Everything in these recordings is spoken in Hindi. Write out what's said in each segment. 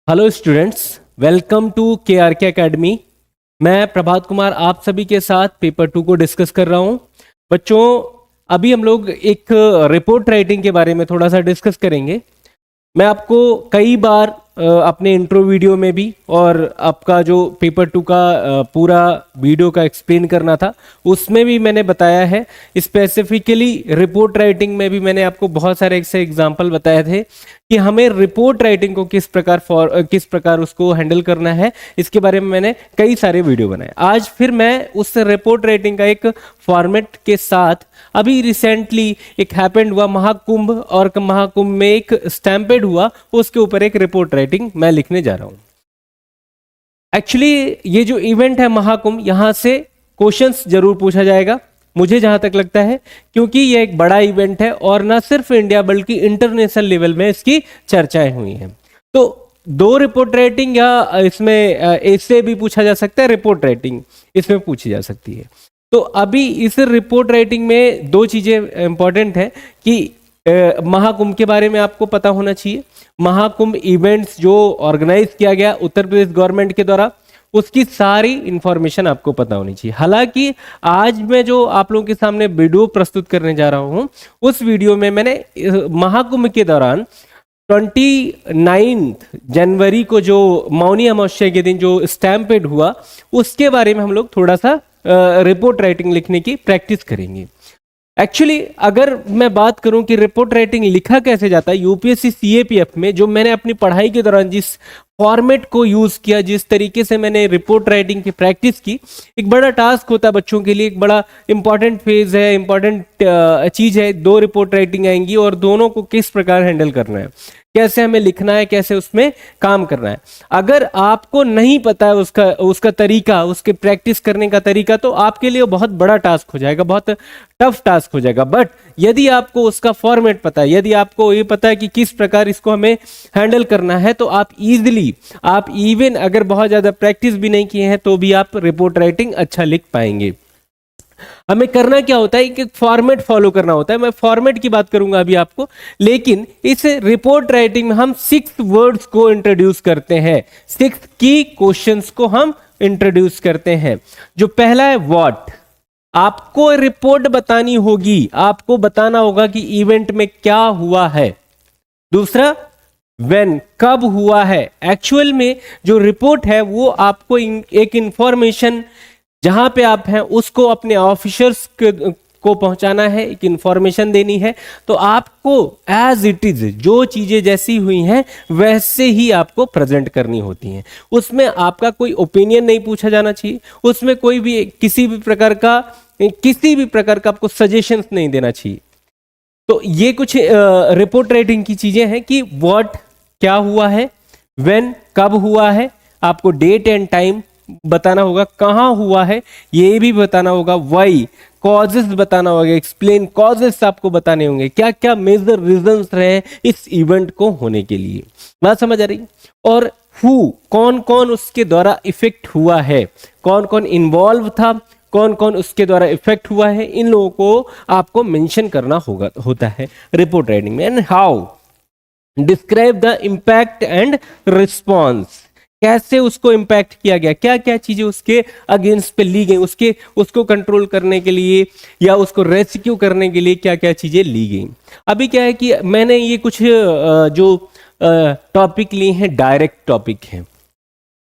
हेलो स्टूडेंट्स, वेलकम टू के आर के अकेडमी। मैं प्रभात कुमार आप सभी के साथ पेपर 2 को डिस्कस कर रहा हूं। बच्चों, अभी हम लोग एक रिपोर्ट राइटिंग के बारे में थोड़ा सा डिस्कस करेंगे। मैं आपको कई बार अपने इंट्रो वीडियो में भी और आपका जो पेपर 2 का पूरा वीडियो का एक्सप्लेन करना था उसमें भी मैंने बताया है। स्पेसिफिकली रिपोर्ट राइटिंग में भी मैंने आपको बहुत सारे ऐसे एग्जांपल बताए थे कि हमें रिपोर्ट राइटिंग को किस प्रकार उसको हैंडल करना है। इसके बारे में मैंने कई सारे वीडियो बनाए। आज फिर मैं उस रिपोर्ट राइटिंग का एक फॉर्मेट के साथ, अभी रिसेंटली एक हैपेंड हुआ महाकुंभ, और महाकुंभ में एक स्टैम्पेड हुआ, उसके ऊपर एक रिपोर्ट राइटिंग मैं लिखने जा रहा हूं। एक्चुअली ये जो इवेंट है महाकुंभ, यहां से क्वेश्चंस जरूर पूछा जाएगा मुझे जहां तक लगता है, क्योंकि ये एक बड़ा इवेंट है और ना सिर्फ इंडिया बल्कि इंटरनेशनल लेवल में इसकी चर्चाएं हुई हैं। तो दो रिपोर्ट राइटिंग या इसमें इससे भी पूछा जा सकता है, रिपोर्ट राइटिंग इसमें पूछी जा सकती है। तो अभी इस रिपोर्ट राइटिंग में दो चीजें इंपॉर्टेंट है कि महाकुंभ के बारे में आपको पता होना चाहिए। महाकुंभ इवेंट्स जो ऑर्गेनाइज किया गया उत्तर प्रदेश गवर्नमेंट के द्वारा, उसकी सारी इंफॉर्मेशन आपको पता होनी चाहिए। हालांकि आज मैं जो आप लोगों के सामने वीडियो प्रस्तुत करने जा रहा हूं, उस वीडियो में मैंने महाकुंभ के दौरान 29 जनवरी को जो मौनी अमावस्या के दिन जो स्टैम्पेड हुआ, उसके बारे में हम लोग थोड़ा सा रिपोर्ट राइटिंग लिखने की प्रैक्टिस करेंगे। एक्चुअली अगर मैं बात करूं कि रिपोर्ट राइटिंग लिखा कैसे जाता है यूपीएससी सीएपीएफ में, जो मैंने अपनी पढ़ाई के दौरान जिस फॉर्मेट को यूज किया, जिस तरीके से मैंने रिपोर्ट राइटिंग की प्रैक्टिस की, एक बड़ा टास्क होता है बच्चों के लिए, एक बड़ा इंपॉर्टेंट फेज है, इंपॉर्टेंट चीज है। दो रिपोर्ट राइटिंग आएंगी और दोनों को किस प्रकार हैंडल करना है, कैसे हमें लिखना है, कैसे उसमें काम करना है। अगर आपको नहीं पता है उसका तरीका, उसके प्रैक्टिस करने का तरीका, तो आपके लिए बहुत बड़ा टास्क हो जाएगा, बहुत टफ टास्क हो जाएगा। बट यदि आपको उसका फॉर्मेट पता है, यदि आपको ये पता है कि किस प्रकार इसको हमें हैंडल करना है, तो आप इजीली, आप इवन अगर बहुत ज्यादा प्रैक्टिस भी नहीं किए हैं तो भी आप रिपोर्ट राइटिंग अच्छा लिख पाएंगे। हमें करना क्या होता है, एक फॉर्मेट फॉलो करना होता है। मैं फॉर्मेट की बात करूंगा अभी आपको, लेकिन इस रिपोर्ट राइटिंग में हम 6 वर्ड्स को इंट्रोड्यूस करते हैं, 6 की क्वेश्चंस को हम इंट्रोड्यूस करते हैं। जो पहला है व्हाट, आपको रिपोर्ट बतानी होगी, आपको बताना होगा कि इवेंट में क्या हुआ है। दूसरा व्हेन, कब हुआ है। एक्चुअल में जो रिपोर्ट है वो आपको एक इंफॉर्मेशन, जहां पे आप हैं उसको अपने ऑफिसर्स को पहुंचाना है, एक इंफॉर्मेशन देनी है। तो आपको एज इट इज, जो चीजें जैसी हुई हैं वैसे ही आपको प्रेजेंट करनी होती हैं। उसमें आपका कोई ओपिनियन नहीं पूछा जाना चाहिए, उसमें कोई भी किसी भी प्रकार का आपको सजेशंस नहीं देना चाहिए। तो ये कुछ रिपोर्ट राइटिंग की चीजें हैं कि व्हाट, क्या हुआ है, व्हेन, कब हुआ है, आपको डेट एंड टाइम बताना होगा, कहां हुआ है ये भी बताना होगा, वाई, कॉजेस बताना होगा, एक्सप्लेन कॉजेस आपको बताने होंगे, क्या क्या मेजर रीजंस रहे इस इवेंट को होने के लिए। बात समझ आ रही। और हु, कौन कौन उसके द्वारा इफेक्ट हुआ है, कौन कौन इन्वॉल्व था, कौन कौन उसके द्वारा इफेक्ट हुआ है, इन लोगों को आपको मेंशन करना होता है रिपोर्ट राइटिंग में। And how, describe the impact and response, कैसे उसको इम्पैक्ट किया गया, क्या क्या चीजें उसके अगेंस्ट पे ली गई, उसको कंट्रोल करने के लिए या उसको रेस्क्यू करने के लिए क्या क्या चीजें ली गई। अभी क्या है कि मैंने ये कुछ जो टॉपिक लिए हैं डायरेक्ट टॉपिक हैं,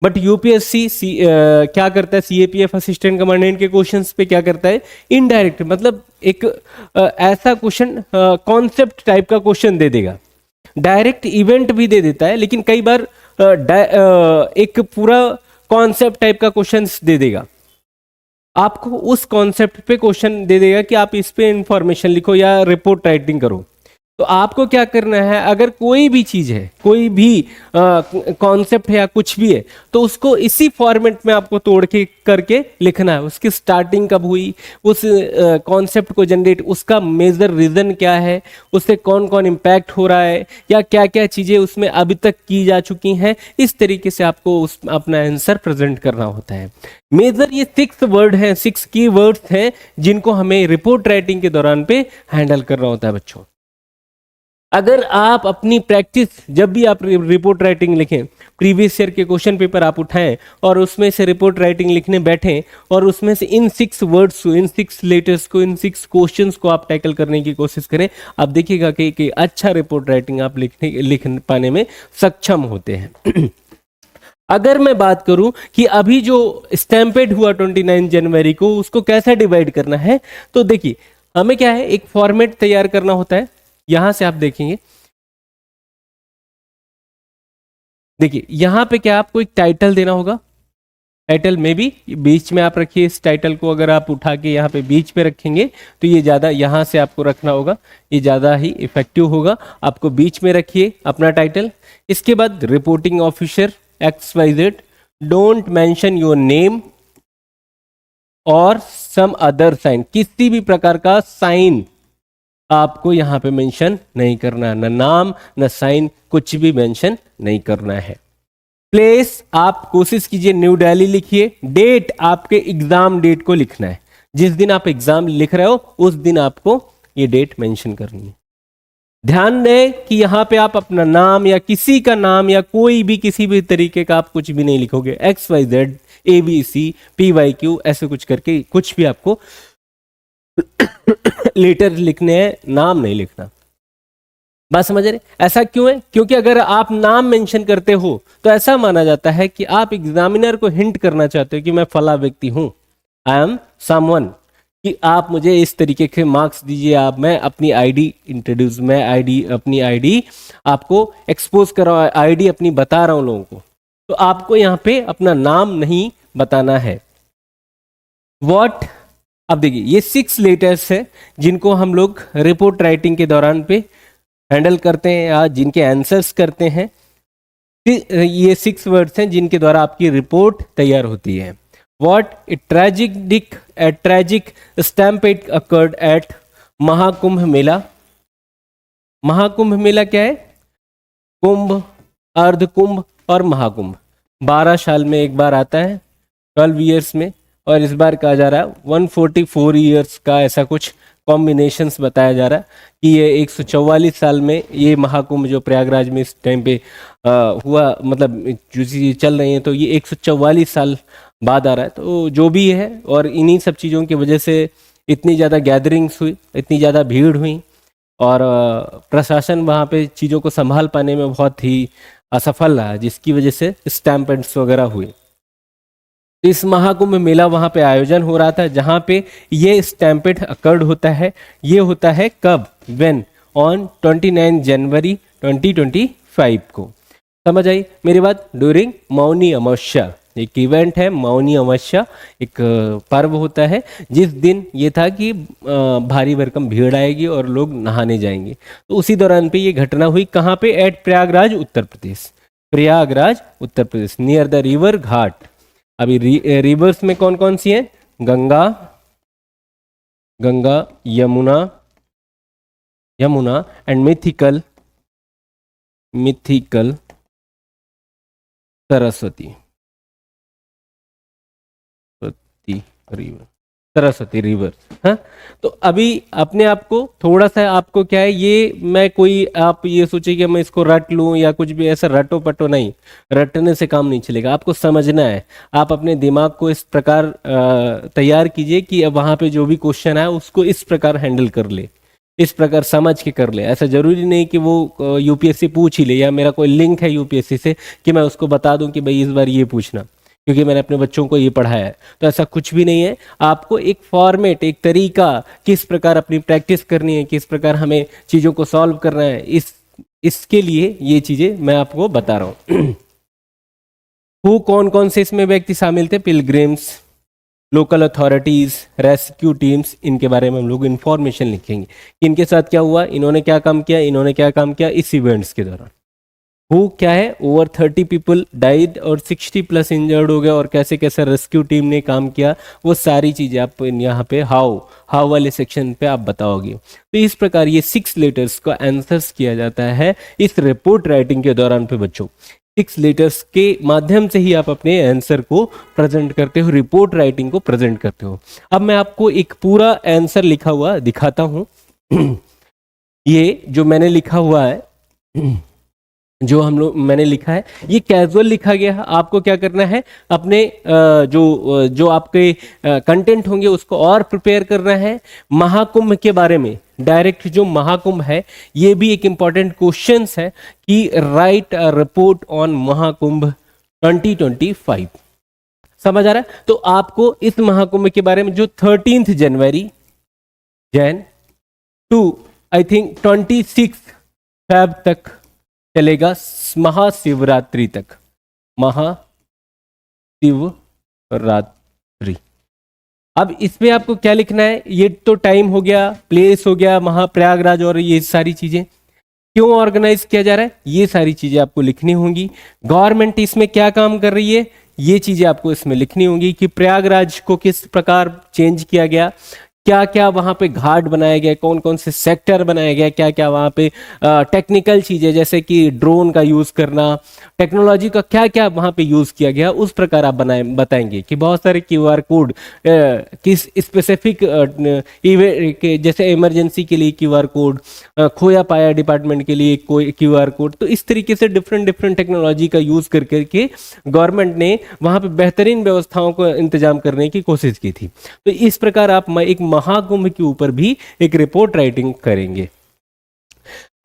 बट यूपीएससी क्या करता है, सीएपीएफ असिस्टेंट कमांडेंट के क्वेश्चंस पे क्या करता है, इनडायरेक्ट, मतलब एक ऐसा क्वेश्चन, कॉन्सेप्ट टाइप का क्वेश्चन दे देगा। डायरेक्ट इवेंट भी दे देता है, लेकिन कई बार एक पूरा कॉन्सेप्ट टाइप का क्वेश्चन दे देगा। आपको उस कॉन्सेप्ट पे क्वेश्चन दे देगा कि आप इस पे इंफॉर्मेशन लिखो या रिपोर्ट राइटिंग करो। तो आपको क्या करना है, अगर कोई भी चीज है, कोई भी कॉन्सेप्ट है या कुछ भी है, तो उसको इसी फॉर्मेट में आपको तोड़ के करके लिखना है। उसकी स्टार्टिंग कब हुई, उस कॉन्सेप्ट को जनरेट, उसका मेजर रीजन क्या है, उससे कौन कौन इम्पैक्ट हो रहा है, या क्या क्या चीजें उसमें अभी तक की जा चुकी हैं। इस तरीके से आपको अपना आंसर प्रेजेंट करना होता है। मेजर ये 6 वर्ड हैं, 6 की वर्ड्स हैं जिनको हमें रिपोर्ट राइटिंग के दौरान पे हैंडल करना होता है बच्चों। अगर आप अपनी प्रैक्टिस, जब भी आप रिपोर्ट राइटिंग लिखें, प्रीवियस ईयर के क्वेश्चन पेपर आप उठाएं और उसमें से रिपोर्ट राइटिंग लिखने बैठें और उसमें से इन 6 वर्ड्स को, इन 6 लेटर्स को, इन 6 क्वेश्चंस को आप टैकल करने की कोशिश करें, आप देखिएगा कि अच्छा रिपोर्ट राइटिंग आप लिख पाने में सक्षम होते हैं। अगर मैं बात करूं कि अभी जो स्टैम्पेड हुआ 29 जनवरी को, उसको कैसे डिवाइड करना है, तो देखिए हमें क्या है, एक फॉर्मेट तैयार करना होता है। यहां से आप देखेंगे, देखिए यहां पे क्या आपको एक टाइटल देना होगा। टाइटल में भी बीच में आप रखिए, इस टाइटल को अगर आप उठा के यहाँ पे बीच पे रखेंगे तो ये ज़्यादा, यहाँ से आपको रखना होगा, ये ज़्यादा ही इफेक्टिव होगा। आपको बीच में रखिए अपना टाइटल। इसके बाद reporting officer XYZ, don't mention your name और सम अदर साइन, किसी भी प्रकार का साइन आपको यहाँ पे मेंशन नहीं करना, ना नाम ना साइन, कुछ भी मेंशन नहीं करना है। प्लेस आप कोशिश कीजिए न्यू दिल्ली लिखिए। डेट आपके एग्जाम डेट को लिखना है, जिस दिन आप एग्जाम लिख रहे हो उस दिन आपको ये डेट मेंशन करनी है। ध्यान दें कि यहां पे आप अपना नाम या किसी का नाम या कोई भी किसी भी तरीके का आप कुछ भी नहीं लिखोगे। XYZ ABC PYQ ऐसे कुछ करके कुछ भी आपको लेटर लिखने हैं, नाम नहीं लिखना। बात समझ रहे? ऐसा क्यों है? क्योंकि अगर आप नाम मेंशन करते हो तो ऐसा माना जाता है कि आप एग्जामिनर को हिंट करना चाहते हो कि मैं फला व्यक्ति हूं, आई एम समवन, कि आप मुझे इस तरीके के मार्क्स दीजिए। आप, मैं अपनी आईडी इंट्रोड्यूस, मैं आईडी, अपनी आईडी आपको एक्सपोज कर रहा हूं, आईडी अपनी बता रहा हूं लोगों को, तो आपको यहाँ पे अपना नाम नहीं बताना है। व्हाट, अब देखिए ये 6 लेटर्स है जिनको हम लोग रिपोर्ट राइटिंग के दौरान पे हैंडल करते हैं या जिनके आंसर्स करते हैं। ये 6 वर्ड्स हैं जिनके द्वारा आपकी रिपोर्ट तैयार होती है। What a tragic stampede occurred at Mahakumbh मेला। महाकुंभ मेला क्या है? कुंभ, अर्ध कुंभ और महाकुंभ 12 साल में एक बार आता है, 12 ईयर्स में, और इस बार कहा जा रहा है 144 ईयर्स का ऐसा कुछ कॉम्बिनेशंस बताया जा रहा है कि ये 144 साल में ये महाकुंभ जो प्रयागराज में इस टाइम पे हुआ, मतलब जो चीज़ें चल रही हैं, तो ये 144 साल बाद आ रहा है। तो जो भी है, और इन्हीं सब चीज़ों की वजह से इतनी ज़्यादा गैदरिंग्स हुई, इतनी ज़्यादा भीड़ हुई, और प्रशासन वहाँ पे चीज़ों को संभाल पाने में बहुत ही असफल रहा, जिसकी वजह से स्टैम्पेड्स वगैरह हुए। इस महाकुंभ मेला वहाँ पे आयोजन हो रहा था जहाँ पे ये स्टैम्पेड अकर्ड होता है। ये होता है कब? व्हेन, ऑन 29 जनवरी 2025 को। समझ आई मेरी बात? ड्यूरिंग मौनी अमावस्या, एक इवेंट है मौनी अमावस्या, एक पर्व होता है जिस दिन ये था कि भारी भरकम भीड़ आएगी और लोग नहाने जाएंगे। तो उसी दौरान पे ये घटना हुई। कहाँ पे? At Prayagraj Uttar Pradesh. Prayagraj Uttar Pradesh, near the river ghat. अभी रिवर्स में कौन कौन सी हैं? Ganga, Ganga, Yamuna, Yamuna and mythical, mythical, Saraswati, river, Saraswati river. हाँ, तो अभी अपने आप को थोड़ा सा, आपको क्या है, ये मैं कोई, आप ये सोचिए कि मैं इसको रट लूं या कुछ भी, ऐसा रटो पटो नहीं, रटने से काम नहीं चलेगा, आपको समझना है। आप अपने दिमाग को इस प्रकार तैयार कीजिए कि अब वहाँ पे जो भी क्वेश्चन है उसको इस प्रकार हैंडल कर ले, इस प्रकार समझ के कर ले। ऐसा जरूरी नहीं कि वो यूपीएससी पूछ ही ले, या मेरा कोई लिंक है यूपीएससी से कि मैं उसको बता दूं कि भाई इस बार ये पूछना क्योंकि मैंने अपने बच्चों को ये पढ़ाया है। तो ऐसा कुछ भी नहीं है। आपको एक फॉर्मेट, एक तरीका, किस प्रकार अपनी प्रैक्टिस करनी है, किस प्रकार हमें चीज़ों को सॉल्व करना है, इसके लिए ये चीज़ें मैं आपको बता रहा हूँ। कौन कौन से इसमें व्यक्ति शामिल थे? Pilgrims, local authorities, rescue teams, इनके बारे में हम लोग इन्फॉर्मेशन लिखेंगे। इनके साथ क्या हुआ, इन्होंने क्या काम किया, इन्होंने क्या काम किया इस इवेंट्स के दौरान। क्या है, ओवर 30 पीपल डाइड और 60+ इंजर्ड हो गए, और कैसे कैसे रेस्क्यू टीम ने काम किया, वो सारी चीज़ें आप यहाँ पे हाउ वाले सेक्शन पे आप बताओगे। तो इस प्रकार ये 6 लेटर्स का आंसर्स किया जाता है इस रिपोर्ट राइटिंग के दौरान पे बच्चों। 6 लेटर्स के माध्यम से ही आप अपने आंसर को प्रेजेंट करते हो, रिपोर्ट राइटिंग को प्रेजेंट करते हो। अब मैं आपको एक पूरा आंसर लिखा हुआ दिखाता हूँ। ये जो मैंने लिखा हुआ है, मैंने लिखा है, ये कैजुअल लिखा गया है। आपको क्या करना है, अपने जो आपके कंटेंट होंगे उसको और प्रिपेयर करना है। महाकुंभ के बारे में डायरेक्ट जो महाकुंभ है, ये भी एक इंपॉर्टेंट क्वेश्चन है कि right a report on Mahakumbh 2025। समझ आ रहा है? तो आपको इस महाकुंभ के बारे में जो 13 जनवरी Jan to I think 26 Feb तक चलेगा, महाशिवरात्रि तक, महाशिवरात्रि। अब इसमें आपको क्या लिखना है, ये तो टाइम हो गया, प्लेस हो गया, महाप्रयागराज, और ये सारी चीजें क्यों ऑर्गेनाइज किया जा रहा है, ये सारी चीजें आपको लिखनी होंगी। गवर्नमेंट इसमें क्या काम कर रही है, ये चीजें आपको इसमें लिखनी होंगी कि प्रयागराज को किस प्रकार चेंज किया गया, क्या क्या वहाँ पे घाट बनाए गए, कौन कौन से सेक्टर बनाए गए, क्या क्या वहाँ पे टेक्निकल चीज़ें जैसे कि ड्रोन का यूज़ करना, टेक्नोलॉजी का क्या क्या वहाँ पे यूज़ किया गया, उस प्रकार आप बताएंगे कि बहुत सारे क्यूआर कोड किस स्पेसिफिक जैसे इमरजेंसी के लिए क्यूआर कोड, खोया पाया डिपार्टमेंट के लिए कोई क्यूआर कोड। तो इस तरीके से डिफरेंट डिफरेंट टेक्नोलॉजी का यूज़ कर करके गवर्नमेंट ने वहाँ पे बेहतरीन व्यवस्थाओं को इंतजाम करने की कोशिश की थी। तो इस प्रकार आप एक महाकुंभ के ऊपर भी एक रिपोर्ट राइटिंग करेंगे।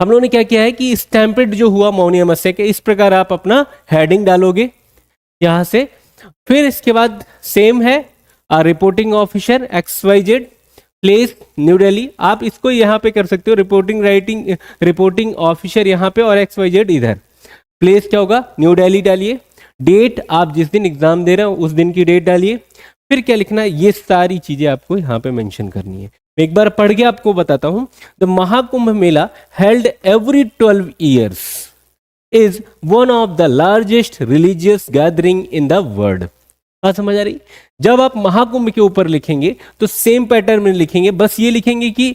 हम लोगों ने क्या किया है कि स्टैम्पेड जो हुआ मौनी अमावस्या के, इस प्रकार आप अपना हेडिंग डालोगे यहां से। फिर इसके बाद सेम है reporting officer XYZ, place new Delhi. आप इसको यहाँ पे कर सकते हो, रिपोर्टिंग ऑफिसर यहाँ पे और XYZ इधर। प्लेस क्या होगा, न्यू दिल्ली डालिए। डेट आप जिस दिन एग्जाम दे रहे हो उस दिन की डेट डालिए। फिर क्या लिखना है, ये सारी चीजें आपको यहाँ पे मेंशन करनी है। मैं एक बार पढ़ के आपको बताता हूं। The Mahakumbh Mela held every 12 years is one of the largest religious gathering in the world. बात समझ आ रही? जब आप महाकुंभ के ऊपर लिखेंगे तो सेम पैटर्न में लिखेंगे, बस ये लिखेंगे कि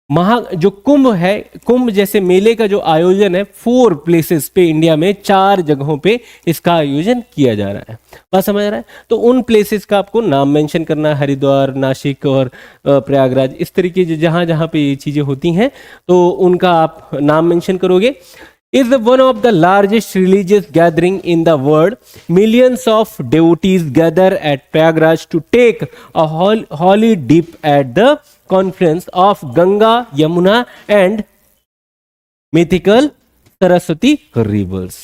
जो कुंभ है, कुंभ जैसे मेले का जो आयोजन है 4 प्लेसेस पे, इंडिया में 4 जगहों पे इसका आयोजन किया जा रहा है। बात समझ रहा है? तो उन प्लेसेस का आपको नाम मेंशन करना है, हरिद्वार, नासिक और प्रयागराज, इस तरीके से जहाँ जहाँ पे ये चीज़ें होती हैं तो उनका आप नाम मेंशन करोगे। is one of the largest religious gathering in the world. Millions of devotees gather at Prayagraj to take a holy dip at the confluence of Ganga, Yamuna and mythical Saraswati rivers.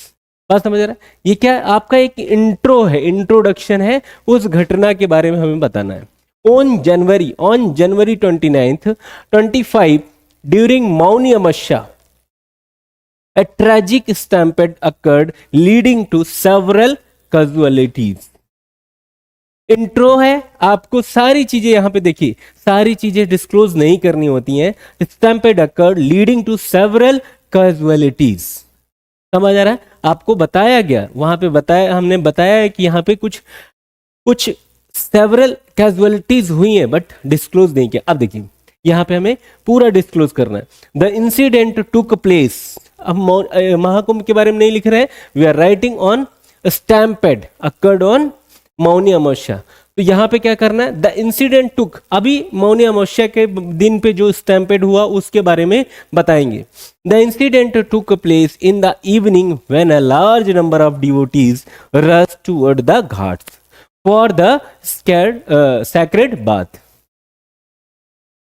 बात समझ रहा है? ये क्या आपका एक इंट्रो है, इंट्रोडक्शन है, उस घटना के बारे में हमें बताना है। On January 29th 25 during Mauni Amavasya a tragic stampede occurred leading to several casualties. Intro है, आपको सारी चीजें यहां पे देखिए, सारी चीजें डिस्क्लोज नहीं करनी होती हैं। stampede occurred leading to several casualties. समझ आ रहा है? आपको बताया गया, वहां पे बताया, हमने बताया है कि यहाँ पे कुछ सेवरल कैजुअलिटीज हुई हैं बट डिस्क्लोज नहीं किया। अब देखिए यहाँ पे हमें पूरा डिस्क्लोज करना है। द इंसिडेंट टुक प्लेस, अब महाकुंभ के बारे में नहीं लिख रहे हैं, we are writing on stampede occurred on Mauni Amavasya. तो यहाँ पे क्या करना है, द इंसिडेंट टुक, अभी मौनी अमावस्या के दिन पे जो स्टैम्पेड हुआ उसके बारे में बताएंगे। The incident took place in the evening when a large number of devotees rush toward the Ghats for the sacred bath.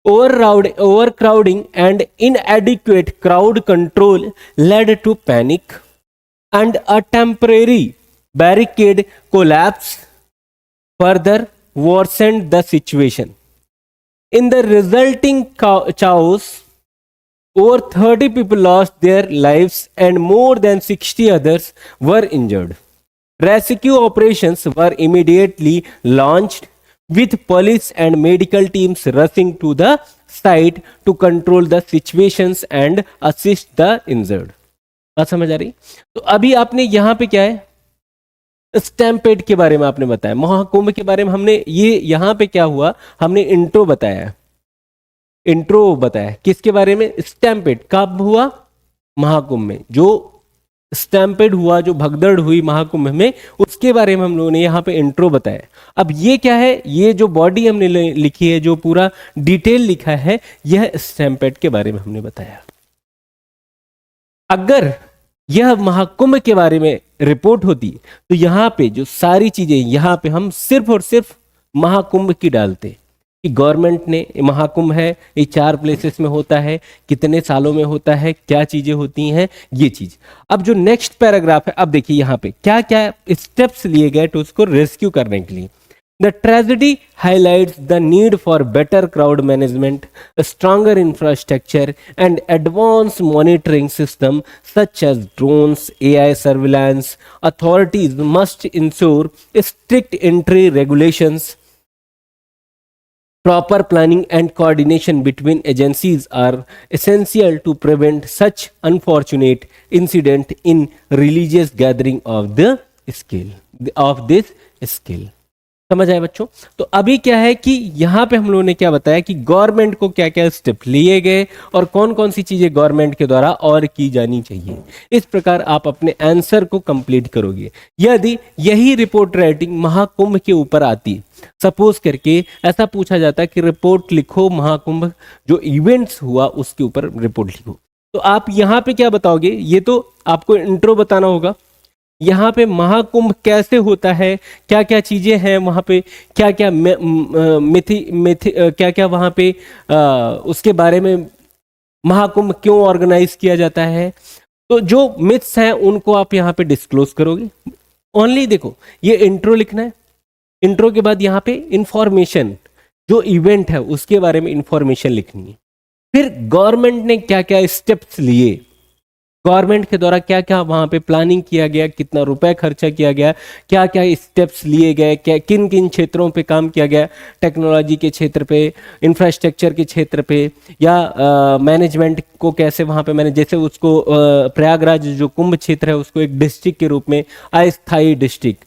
Overcrowding and inadequate crowd control led to panic, and a temporary barricade collapse further worsened the situation. In the resulting chaos, over 30 people lost their lives and more than 60 others were injured. Rescue operations were immediately launched, with police and medical teams rushing to the site to control the situations and assist the injured. बात समझ आ रही? तो अभी आपने यहाँ पे क्या है, स्टैम्पेड के बारे में आपने बताया, महाकुंभ के बारे में हमने, ये यहाँ पे क्या हुआ, हमने इंट्रो बताया, किसके बारे में, स्टैम्पेड कब हुआ, महाकुंभ में, जो स्टैम्पेड हुआ, जो भगदड़ हुई महाकुंभ में, उसके बारे में हम लोगों ने यहाँ पे इंट्रो बताया। अब ये क्या है, ये जो बॉडी हमने लिखी है, जो पूरा डिटेल लिखा है, यह स्टैम्पेड के बारे में हमने बताया। अगर यह महाकुंभ के बारे में रिपोर्ट होती तो यहाँ पे जो सारी चीजें यहाँ पे हम सिर्फ और सिर्फ महाकुंभ की डालते कि गवर्नमेंट ने महाकुंभ है, ये 4 प्लेसेस में होता है, कितने सालों में होता है, क्या चीजें होती हैं, ये चीज। अब जो नेक्स्ट पैराग्राफ है, अब देखिए यहाँ पे क्या क्या स्टेप्स लिए गए तो उसको रेस्क्यू करने के लिए। The tragedy highlights the need for better crowd management, a stronger infrastructure, and advanced monitoring system such as drones, AI surveillance. Authorities must ensure strict entry regulations. Proper planning and coordination between agencies are essential to prevent such unfortunate incident in religious gathering of the scale of this scale। समझ आए बच्चों? तो अभी क्या है कि यहाँ पे हम लोगों ने क्या बताया कि गवर्नमेंट को क्या क्या स्टेप लिए गए और कौन कौन सी चीजें गवर्नमेंट के द्वारा और की जानी चाहिए। इस प्रकार आप अपने आंसर को कंप्लीट करोगे। यदि यही रिपोर्ट राइटिंग महाकुंभ के ऊपर आती, सपोज करके ऐसा पूछा जाता कि रिपोर्ट लिखो महाकुंभ जो इवेंट्स हुआ उसके ऊपर रिपोर्ट लिखो, तो आप यहाँ पे क्या बताओगे? ये तो आपको इंट्रो बताना होगा, यहाँ पे महाकुंभ कैसे होता है, क्या क्या चीजें हैं वहाँ पे, क्या क्या क्या क्या वहाँ पे उसके बारे में, महाकुंभ क्यों ऑर्गेनाइज किया जाता है। तो जो मिथ्स हैं उनको आप यहाँ पे डिस्क्लोज करोगे। ओनली देखो ये इंट्रो लिखना है, इंट्रो के बाद यहाँ पे इंफॉर्मेशन, जो इवेंट है उसके बारे में इंफॉर्मेशन लिखनी है। फिर गवर्नमेंट ने क्या क्या स्टेप्स लिए, गवर्नमेंट के द्वारा क्या क्या वहां पे प्लानिंग किया गया, कितना रुपए खर्चा किया गया, क्या क्या स्टेप्स लिए गए, क्या किन किन क्षेत्रों पे काम किया गया, टेक्नोलॉजी के क्षेत्र पे, इंफ्रास्ट्रक्चर के क्षेत्र पे, या मैनेजमेंट को कैसे वहां पे मैंने, जैसे उसको प्रयागराज जो कुंभ क्षेत्र है उसको एक डिस्ट्रिक्ट के रूप में, अस्थायी डिस्ट्रिक्ट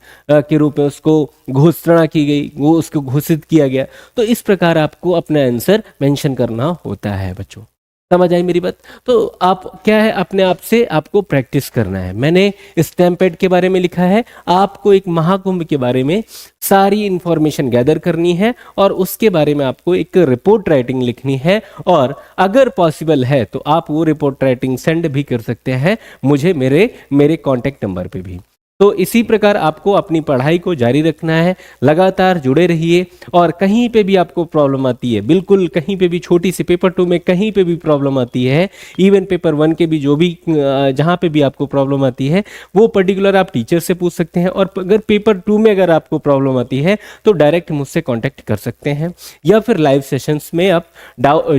के रूप में उसको घोषणा की गई, वो उसको घोषित किया गया। तो इस प्रकार आपको अपना आंसर मेंशन करना होता है बच्चों। समझ आई मेरी बात? तो आप क्या है, अपने आप से आपको प्रैक्टिस करना है। मैंने स्टैम्प पैड के बारे में लिखा है, आपको एक महाकुंभ के बारे में सारी इंफॉर्मेशन गैदर करनी है और उसके बारे में आपको एक रिपोर्ट राइटिंग लिखनी है। और अगर पॉसिबल है तो आप वो रिपोर्ट राइटिंग सेंड भी कर सकते हैं मुझे, मेरे कॉन्टैक्ट नंबर पे भी। तो इसी प्रकार आपको अपनी पढ़ाई को जारी रखना है, लगातार जुड़े रहिए। और कहीं पे भी आपको प्रॉब्लम आती है, बिल्कुल कहीं पे भी, छोटी सी पेपर 2 में कहीं पे भी प्रॉब्लम आती है, इवन पेपर 1 के भी जो भी जहाँ पे भी आपको प्रॉब्लम आती है वो पर्टिकुलर आप टीचर से पूछ सकते हैं। और अगर पेपर 2 में अगर आपको प्रॉब्लम आती है तो डायरेक्ट मुझसे कॉन्टैक्ट कर सकते हैं, या फिर लाइव सेशंस में आप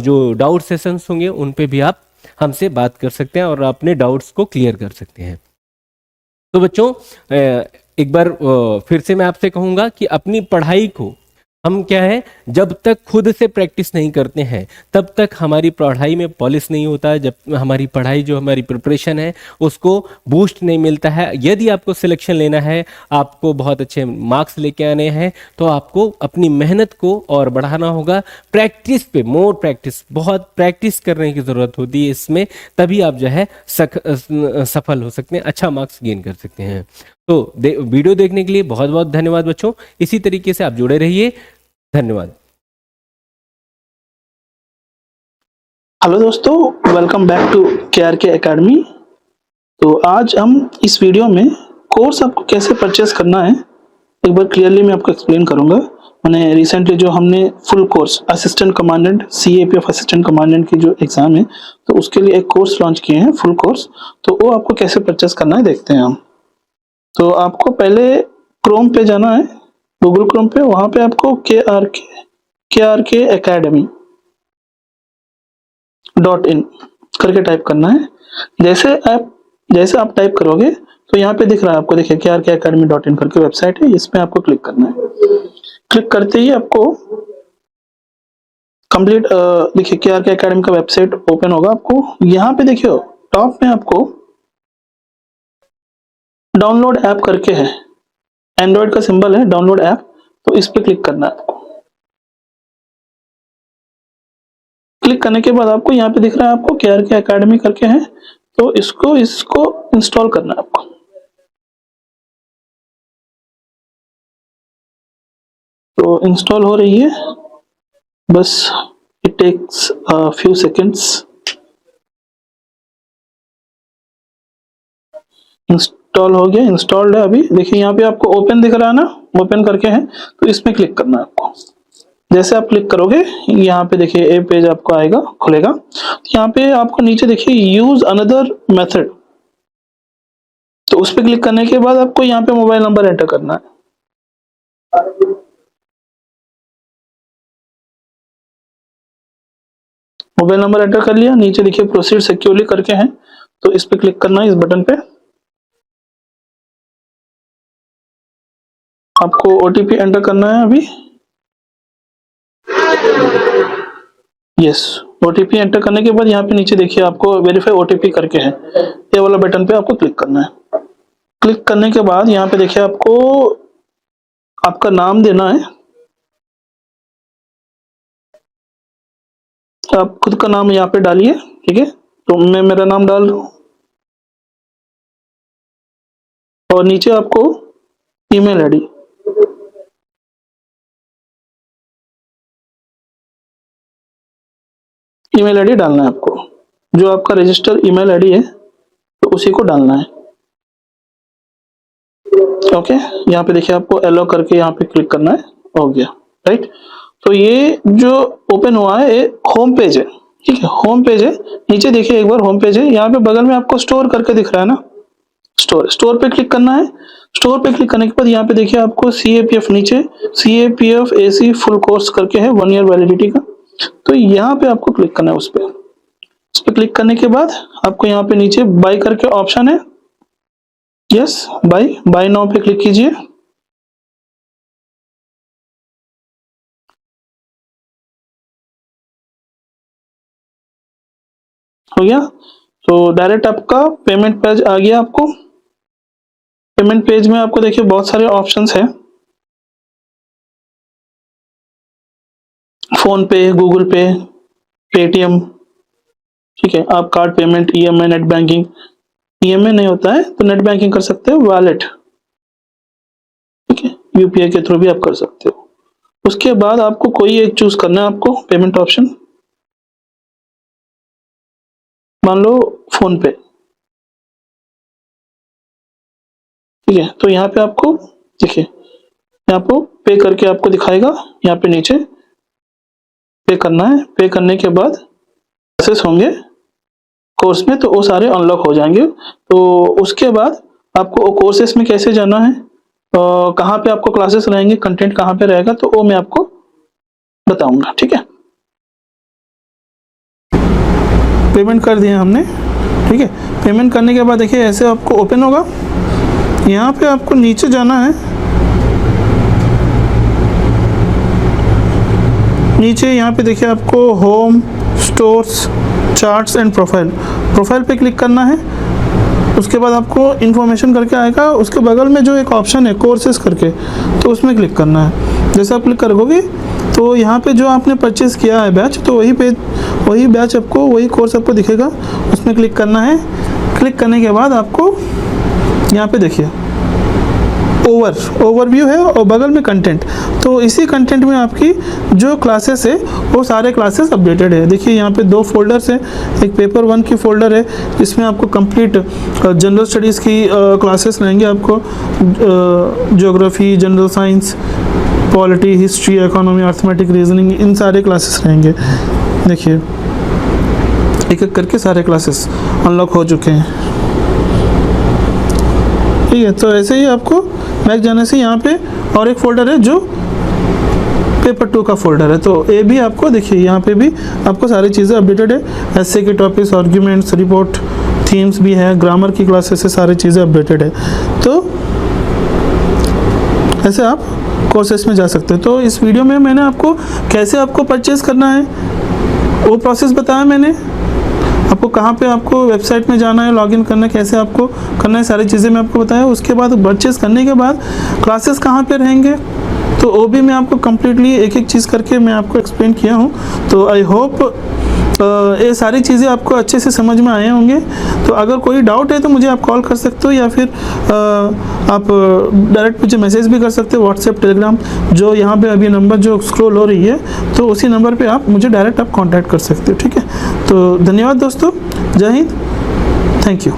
जो डाउट सेशंस होंगे उन पे भी आप हमसे बात कर सकते हैं और अपने डाउट्स को क्लियर कर सकते हैं। तो बच्चों एक बार फिर से मैं आपसे कहूंगा कि अपनी पढ़ाई को हम क्या है, जब तक खुद से प्रैक्टिस नहीं करते हैं तब तक हमारी पढ़ाई में पॉलिश नहीं होता है, जब हमारी पढ़ाई जो हमारी प्रिपरेशन है उसको बूस्ट नहीं मिलता है। यदि आपको सिलेक्शन लेना है, आपको बहुत अच्छे मार्क्स लेके आने हैं, तो आपको अपनी मेहनत को और बढ़ाना होगा। प्रैक्टिस पे मोर प्रैक्टिस, बहुत प्रैक्टिस करने की ज़रूरत होती है इसमें, तभी आप जो है सफल हो सकते हैं, अच्छा मार्क्स गेन कर सकते हैं। तो वीडियो देखने के लिए बहुत बहुत धन्यवाद बच्चों। इसी तरीके से आप जुड़े रहिए। धन्यवाद। हेलो दोस्तों, welcome back to KRK academy. तो आज हम इस वीडियो में कोर्स आपको कैसे परचेस करना है एक बार क्लियरली मैं आपको एक्सप्लेन करूंगा। मैंने रिसेंटली जो हमने full course assistant commandant CAPF assistant commandant की जो एग्जाम है तो उसके लिए एक कोर्स लॉन्च किए हैं, फुल कोर्स। तो वो आपको कैसे परचेस करना है देखते हैं हम। तो आपको पहले क्रोम पे जाना है, गूगल क्रोम पे, वहां पे आपको KRK एकेडमी .in करके टाइप करना है। जैसे आप टाइप करोगे तो यहाँ पे दिख रहा है आपको, देखिए KRK एकेडमी .in करके वेबसाइट है, इस पे आपको क्लिक करना है। क्लिक करते ही आपको कंप्लीट देखिए KRK एकेडमी का वेबसाइट ओपन होगा। आपको यहाँ पे देखिए टॉप में आपको डाउनलोड ऐप करके है, एंड्रॉइड का सिंबल है डाउनलोड ऐप, तो इस पे क्लिक करना है आपको। क्लिक करने के बाद आपको यहाँ पे दिख रहा है आपको KRK एकेडमी करके है, तो इसको इंस्टॉल करना है आपको। तो इंस्टॉल हो रही है, बस it takes few seconds. Install हो गया, इंस्टॉल्ड है अभी। देखिए यहाँ पे आपको ओपन दिख रहा है ना, ओपन करके है, तो इसमें क्लिक करना है आपको। जैसे आप क्लिक करोगे यहाँ पे देखिए ए पेज आपको आएगा, खुलेगा। यहाँ पे आपको नीचे देखिए यूज अनदर मेथड, तो उस पर क्लिक करने के बाद आपको यहाँ पे मोबाइल नंबर एंटर करना है। मोबाइल नंबर एंटर कर लिया, नीचे देखिए प्रोसीड सिक्योरली करके है, तो इस पे क्लिक करना है, इस बटन पे। आपको ओटीपी एंटर करना है अभी। यस, ओटीपी एंटर करने के बाद यहाँ पे नीचे देखिए आपको वेरीफाई ओटीपी करके है, ये वाला बटन पे आपको क्लिक करना है। क्लिक करने के बाद यहाँ पे देखिए आपको आपका नाम देना है। आप खुद का नाम यहाँ पे डालिए, ठीक है। तो मैं मेरा नाम डाल रहा हूँ, और नीचे आपको ईमेल आईडी, ईमेल आईडी डालना है आपको। जो आपका रजिस्टर ईमेल आईडी है तो उसी को डालना है। ओके, यहाँ पे देखिए आपको एलो करके यहाँ पे क्लिक करना है, हो गया, राइट। तो ये जो ओपन हुआ है ये होम पेज है, ठीक है, होम पेज है। नीचे देखिए एक बार होम पेज है, यहाँ पे बगल में आपको स्टोर करके दिख रहा है ना, स्टोर पे क्लिक करना है। स्टोर पे क्लिक करने के बाद यहाँ पे देखिए आपको CAPF नीचे CAPF AC फुल कोर्स करके है 1 ईयर वैलिडिटी का, तो यहाँ पे आपको क्लिक करना है। उस पे क्लिक करने के बाद आपको यहाँ पे नीचे बाय करके ऑप्शन है, यस बाय नाउ पे क्लिक कीजिए। हो गया, तो डायरेक्ट आपका पेमेंट पेज आ गया। आपको पेमेंट पेज में आपको देखिए बहुत सारे ऑप्शंस हैं, फोन पे, गूगल पे, पेटीएम, ठीक है। आप card payment, EMI, net banking, EMI नहीं होता है तो नेट बैंकिंग कर सकते हो, वॉलेट, ठीक है, UPI के थ्रू भी आप कर सकते हो। उसके बाद आपको कोई एक चूज करना है आपको पेमेंट ऑप्शन, मान लो फोन पे, ठीक है। तो यहाँ पे आपको देखिए यहाँ पे पे करके आपको दिखाएगा, यहाँ पे नीचे पे करना है। पे करने के बाद क्लासेस होंगे कोर्स में, तो वो सारे अनलॉक हो जाएंगे। तो उसके बाद आपको कोर्सेस में कैसे जाना है, कहाँ पे आपको क्लासेस रहेंगे, कंटेंट कहाँ पे रहेगा, तो वो मैं आपको बताऊंगा, ठीक है। पेमेंट कर दिया हमने, ठीक है। पेमेंट करने के बाद देखिए ऐसे आपको ओपन होगा। यहाँ पे आपको नीचे जाना है, नीचे यहाँ पे देखिए आपको home, stores, charts and profile पे क्लिक करना है। उसके बाद आपको इन्फॉर्मेशन करके आएगा, उसके बगल में जो एक ऑप्शन है कोर्सेज करके, तो उसमें क्लिक करना है। जैसे आप क्लिक करोगे तो यहाँ पे जो आपने परचेज किया है बैच, तो वही बैच आपको, वही कोर्स आपको दिखेगा, उसमें क्लिक करना है। क्लिक करने के बाद आपको यहाँ पे देखिए ओवरव्यू है और बगल में कंटेंट, तो इसी कंटेंट में आपकी जो क्लासेस है वो सारे क्लासेस अपडेटेड है। देखिए यहाँ पे 2 फोल्डर्स हैं, एक पेपर 1 की फोल्डर है जिसमें आपको कंप्लीट जनरल स्टडीज़ की क्लासेस रहेंगे, आपको geography, general science, polity, history, economy, arithmetic, reasoning, इन सारे क्लासेस रहेंगे। देखिए एक एक करके सारे क्लासेस अनलॉक हो चुके हैं, ठीक है। तो ऐसे ही आपको बैक जाने से यहाँ पे और एक फोल्डर है जो पेपर 2 का फोल्डर है, तो ये भी आपको देखिए यहाँ पे भी आपको सारी चीज़ें अपडेटेड है। ऐसे के टॉपिक्स, आर्ग्यूमेंट्स, रिपोर्ट, थीम्स भी है, ग्रामर की क्लासेस से सारी चीज़ें अपडेटेड है। तो ऐसे आप कोर्सेस में जा सकते हैं। तो इस वीडियो में मैंने आपको कैसे आपको परचेज़ करना है वो प्रोसेस बताया मैंने, आपको कहाँ पे आपको वेबसाइट में जाना है, लॉगिन करना है, कैसे आपको करना है, सारी चीज़ें मैं आपको बताया। उसके बाद परचेस करने के बाद क्लासेस कहाँ पे रहेंगे, तो वो भी मैं आपको कम्प्लीटली एक एक चीज़ करके मैं आपको एक्सप्लेन किया हूँ। तो आई होप ये सारी चीज़ें आपको अच्छे से समझ में आए होंगे। तो अगर कोई डाउट है तो मुझे आप कॉल कर सकते हो, या फिर आप डायरेक्ट मुझे मैसेज भी कर सकते हो, व्हाट्सएप, टेलीग्राम, जो यहाँ पे अभी नंबर जो स्क्रॉल हो रही है, तो उसी नंबर पे आप मुझे डायरेक्ट आप कांटेक्ट कर सकते हो, ठीक है। तो धन्यवाद दोस्तों, जय हिंद, थैंक यू।